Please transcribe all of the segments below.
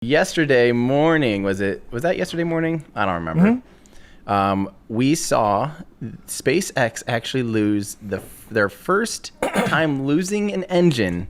Yesterday morning, was that yesterday morning? I don't remember. We saw SpaceX actually lose their first time losing an engine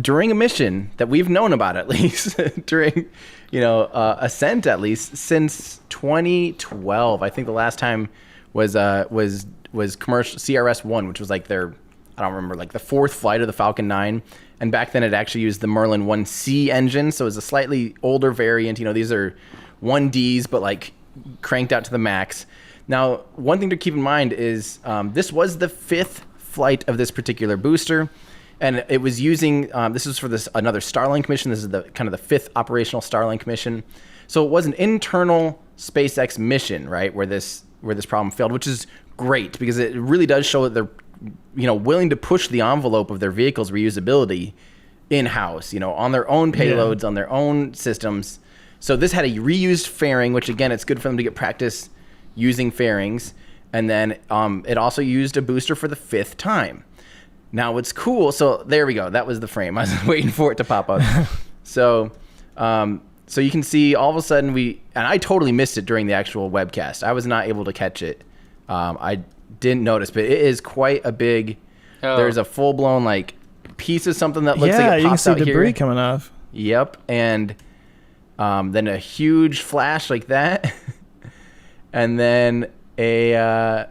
during a mission that we've known about, at least during ascent, at least since 2012. I think the last time was commercial CRS-1, which was like their, I don't remember, like the fourth flight of the Falcon 9. And back then it actually used the Merlin 1C engine. So it was a slightly older variant. These are 1Ds, but like cranked out to the max. Now, one thing to keep in mind is this was the fifth flight of this particular booster. And it was using, this is for another Starlink mission. This is the kind of the fifth operational Starlink mission. So it was an internal SpaceX mission, right, where this problem failed, which is great because it really does show that they're willing to push the envelope of their vehicles' reusability in-house, on their own payloads, on their own systems. So this had a reused fairing, which again, it's good for them to get practice using fairings. And then it also used a booster for the fifth time. Now what's cool, so there we go. That was the frame. I was waiting for it to pop up. So you can see all of a sudden and I totally missed it during the actual webcast. I was not able to catch it. I didn't notice, but it is quite a big, there's a full-blown like piece of something that looks like it pops out here. Yeah, you can see debris coming off. Yep, and then a huge flash like that, and then a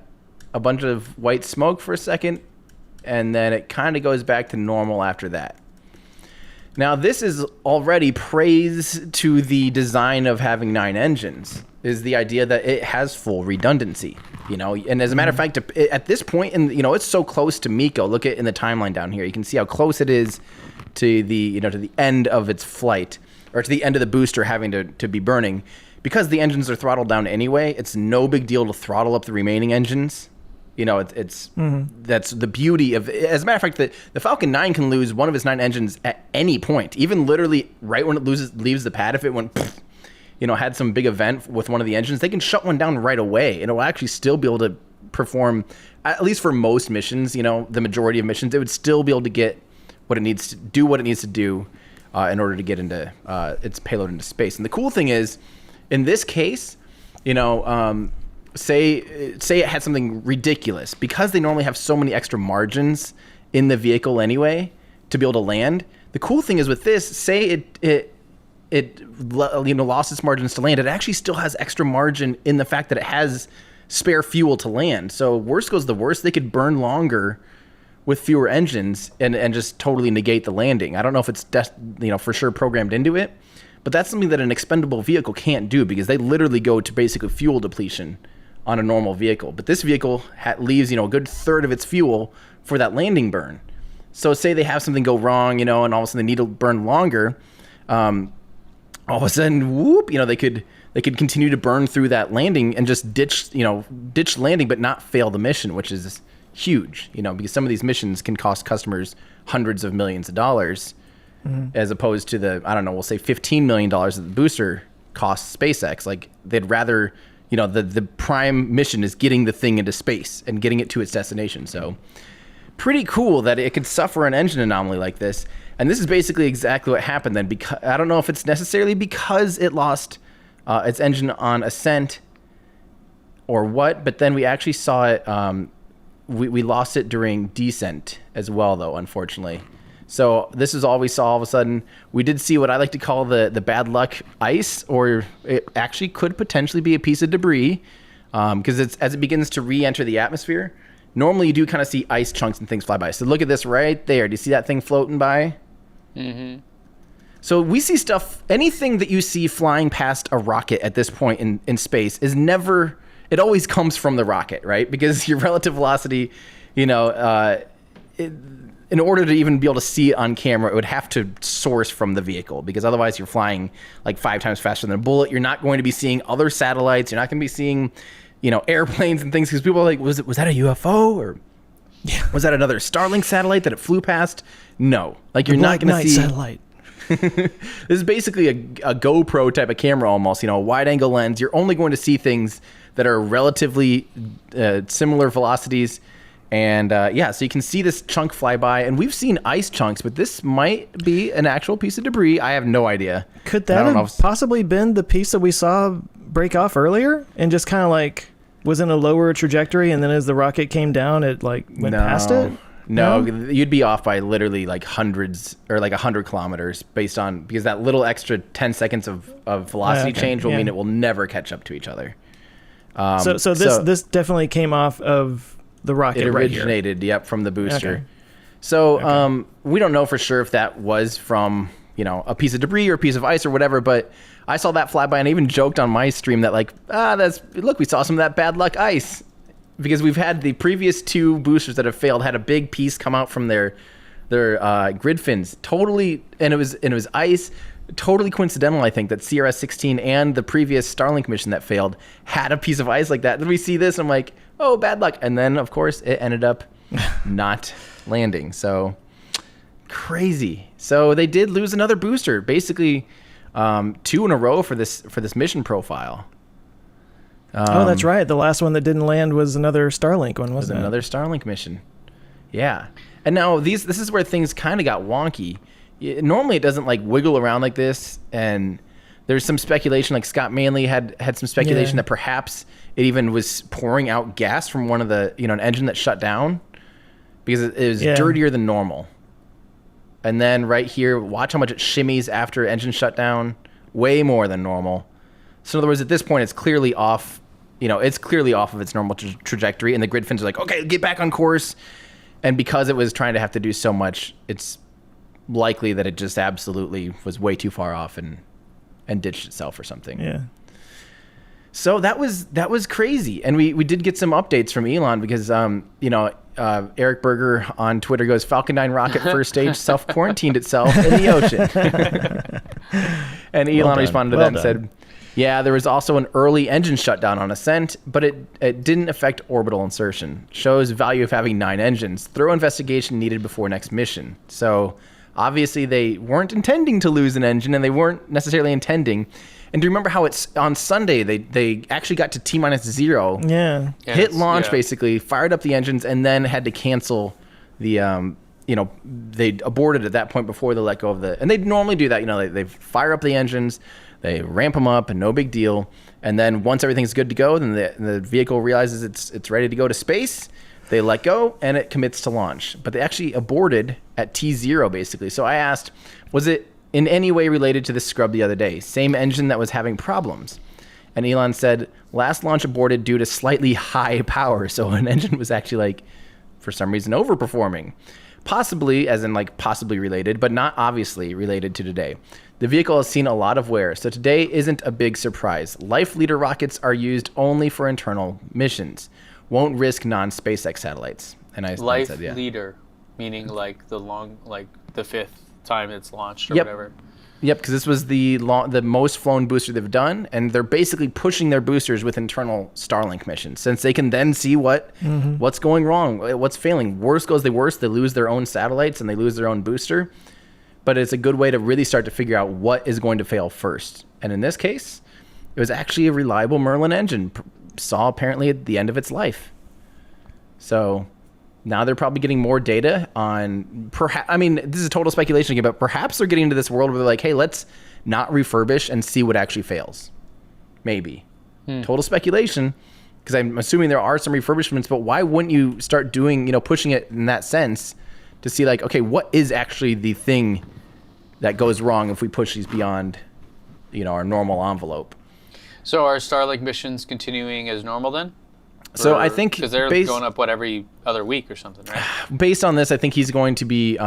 bunch of white smoke for a second, and then it kind of goes back to normal after that. Now, this is already praise to the design of having 9 engines, is the idea that it has full redundancy, and as a matter of fact, at this point, it's so close to MECO. Look at in the timeline down here. You can see how close it is to the, to the end of its flight, or to the end of the booster having to be burning. Because the engines are throttled down anyway, it's no big deal to throttle up the remaining engines. That's the beauty of, as a matter of fact, the Falcon 9 can lose one of its 9 engines at any point, even literally right when it leaves the pad. If it went, had some big event with one of the engines, they can shut one down right away, and it'll actually still be able to perform, at least for most missions, the majority of missions, it would still be able to get what it needs to do in order to get into its payload into space. And the cool thing is, in this case, say it had something ridiculous, because they normally have so many extra margins in the vehicle anyway to be able to land. The cool thing is with this, say it lost its margins to land, it actually still has extra margin in the fact that it has spare fuel to land. So worst goes to worst, they could burn longer with fewer engines and just totally negate the landing. I don't know if it's for sure programmed into it, but that's something that an expendable vehicle can't do, because they literally go to basically fuel depletion on a normal vehicle. But this vehicle leaves a good third of its fuel for that landing burn. So say they have something go wrong, and all of a sudden they need to burn longer. All of a sudden, whoop, they could continue to burn through that landing and just ditch landing, but not fail the mission, which is huge, because some of these missions can cost customers hundreds of millions of dollars, as opposed to we'll say $15 million that the booster costs SpaceX. Like, they'd rather, the prime mission is getting the thing into space and getting it to its destination. So pretty cool that it could suffer an engine anomaly like this. And this is basically exactly what happened then. Because I don't know if it's necessarily because it lost its engine on ascent or what, but then we actually saw it, we lost it during descent as well, though, unfortunately. So this is all we saw all of a sudden. We did see what I like to call the bad luck ice, or it actually could potentially be a piece of debris, because as it begins to re-enter the atmosphere, normally you do kind of see ice chunks and things fly by. So look at this right there. Do you see that thing floating by? Mm-hmm. So we see stuff, anything that you see flying past a rocket at this point in space is never, it always comes from the rocket, right? Because your relative velocity, in order to even be able to see it on camera, it would have to source from the vehicle, because otherwise you're flying like 5 times faster than a bullet. You're not going to be seeing other satellites. You're not going to be seeing, airplanes and things, because people are like, was that a UFO, or was that another Starlink satellite that it flew past? No, like you're not going to see satellite. This is basically a GoPro type of camera almost, a wide angle lens. You're only going to see things that are relatively similar velocities And so you can see this chunk fly by, and we've seen ice chunks, but this might be an actual piece of debris. I have no idea. Could that have possibly been the piece that we saw break off earlier and just kind of like was in a lower trajectory, and then as the rocket came down, it like went past it? No, you'd be off by literally like hundreds or like 100 kilometers because that little extra 10 seconds of velocity change will mean it will never catch up to each other. So this definitely came off of the rocket. It originated, from the booster. Okay. So we don't know for sure if that was from a piece of debris or a piece of ice or whatever, but I saw that fly by and even joked on my stream that like, look, we saw some of that bad luck ice. Because we've had the previous 2 boosters that have failed had a big piece come out from their grid fins, totally, and it was ice, totally coincidental. I think that CRS-16 and the previous Starlink mission that failed had a piece of ice like that. Then we see this, I'm like, oh, bad luck, and then of course it ended up not landing. So crazy. So they did lose another booster, basically 2 in a row for this mission profile. That's right. The last one that didn't land was another Starlink one, wasn't it? Another Starlink mission. Yeah. And now this is where things kind of got wonky. Normally it doesn't like wiggle around like this, and there's some speculation, like Scott Manley had some speculation that perhaps it even was pouring out gas from one of the, an engine that shut down because it was dirtier than normal. And then right here, watch how much it shimmies after engine shutdown, way more than normal. So in other words, at this point, it's clearly off. It's clearly off of its normal trajectory, and the grid fins are like, okay, get back on course. And because it was trying to have to do so much, it's likely that it just absolutely was way too far off and ditched itself or something. Yeah. So that was crazy, and we did get some updates from Elon because Eric Berger on Twitter goes, Falcon 9 rocket first stage self-quarantined itself in the ocean. And Elon responded to that and said, yeah, there was also an early engine shutdown on ascent, but it didn't affect orbital insertion. Shows value of having 9 engines. Thorough investigation needed before next mission. So obviously they weren't intending to lose an engine, and they weren't necessarily intending. And do you remember how it's on Sunday they actually got to T-0, hit launch basically, fired up the engines, and then had to cancel the they aborted at that point before they let go of and they'd normally do that. They fire up the engines, they ramp them up, and no big deal. And then once everything's good to go, then the vehicle realizes it's ready to go to space. They let go, and it commits to launch. But they actually aborted at T0, basically. So I asked, was it in any way related to the scrub the other day? Same engine that was having problems. And Elon said, last launch aborted due to slightly high power. So an engine was actually, for some reason, overperforming. Possibly, as in possibly related, but not obviously related to today. The vehicle has seen a lot of wear, so today isn't a big surprise. Life Leader rockets are used only for internal missions. Won't risk non-SpaceX satellites. And I said, Leader, meaning the 5th time it's launched or whatever. Yep, because this was the most flown booster they've done, and they're basically pushing their boosters with internal Starlink missions, since they can then see what's going wrong, what's failing. Worst goes the worst, they lose their own satellites and they lose their own booster. But it's a good way to really start to figure out what is going to fail first. And in this case, it was actually a reliable Merlin engine, saw apparently at the end of its life. So now they're probably getting more data on this is total speculation again, but perhaps they're getting into this world where they're like, hey, let's not refurbish and see what actually fails. Maybe. Total speculation, because I'm assuming there are some refurbishments, but why wouldn't you start doing, pushing it in that sense to see okay, what is actually the thing that goes wrong if we push these beyond, our normal envelope? So are Starlink missions continuing as normal then? So I think because they're going up every other week or something, right? Based on this, I think he's going to be, he's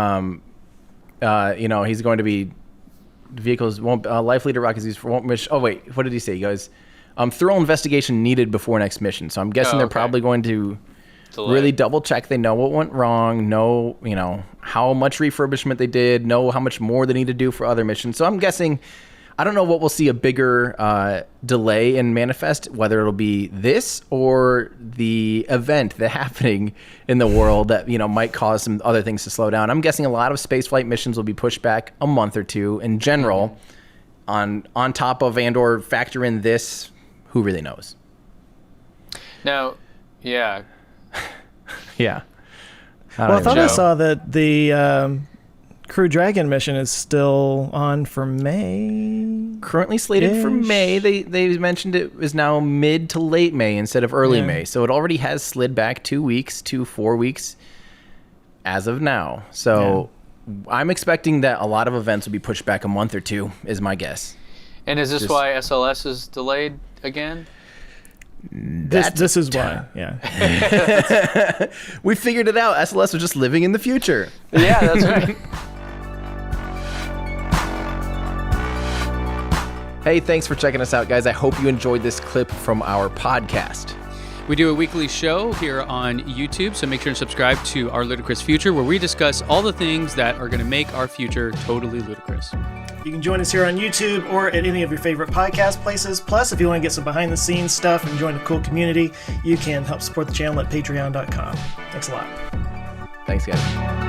going to be vehicles won't Life Leader rockets used for won't mission. Oh wait, what did he say? He goes, thorough investigation needed before next mission. So I'm guessing they're probably going to really double check. They know what went wrong, know how much refurbishment they did, know how much more they need to do for other missions. So I'm guessing. I don't know what we'll see a bigger delay in manifest, whether it'll be this or the event that's happening in the world that might cause some other things to slow down. I'm guessing a lot of spaceflight missions will be pushed back a month or two in general. On top of and/or factor in this, who really knows? Now, yeah. Yeah. Well, I thought I Joe. saw that the Crew Dragon mission is still on for May. Currently slated for Ish. May. They mentioned it is now mid to late May instead of early Yeah. May. So it already has slid back 2 weeks to 4 weeks as of now. So I'm expecting that a lot of events will be pushed back a month or two, is my guess. And is this why SLS is delayed again? This is why. Yeah. We figured it out. SLS was just living in the future. Yeah, that's right. Hey, thanks for checking us out, guys. I hope you enjoyed this clip from our podcast. We do a weekly show here on YouTube, so make sure to subscribe to Our Ludicrous Future, where we discuss all the things that are going to make our future totally ludicrous. You can join us here on YouTube or at any of your favorite podcast places. Plus, if you want to get some behind-the-scenes stuff and join a cool community, you can help support the channel at patreon.com. Thanks a lot. Thanks, guys.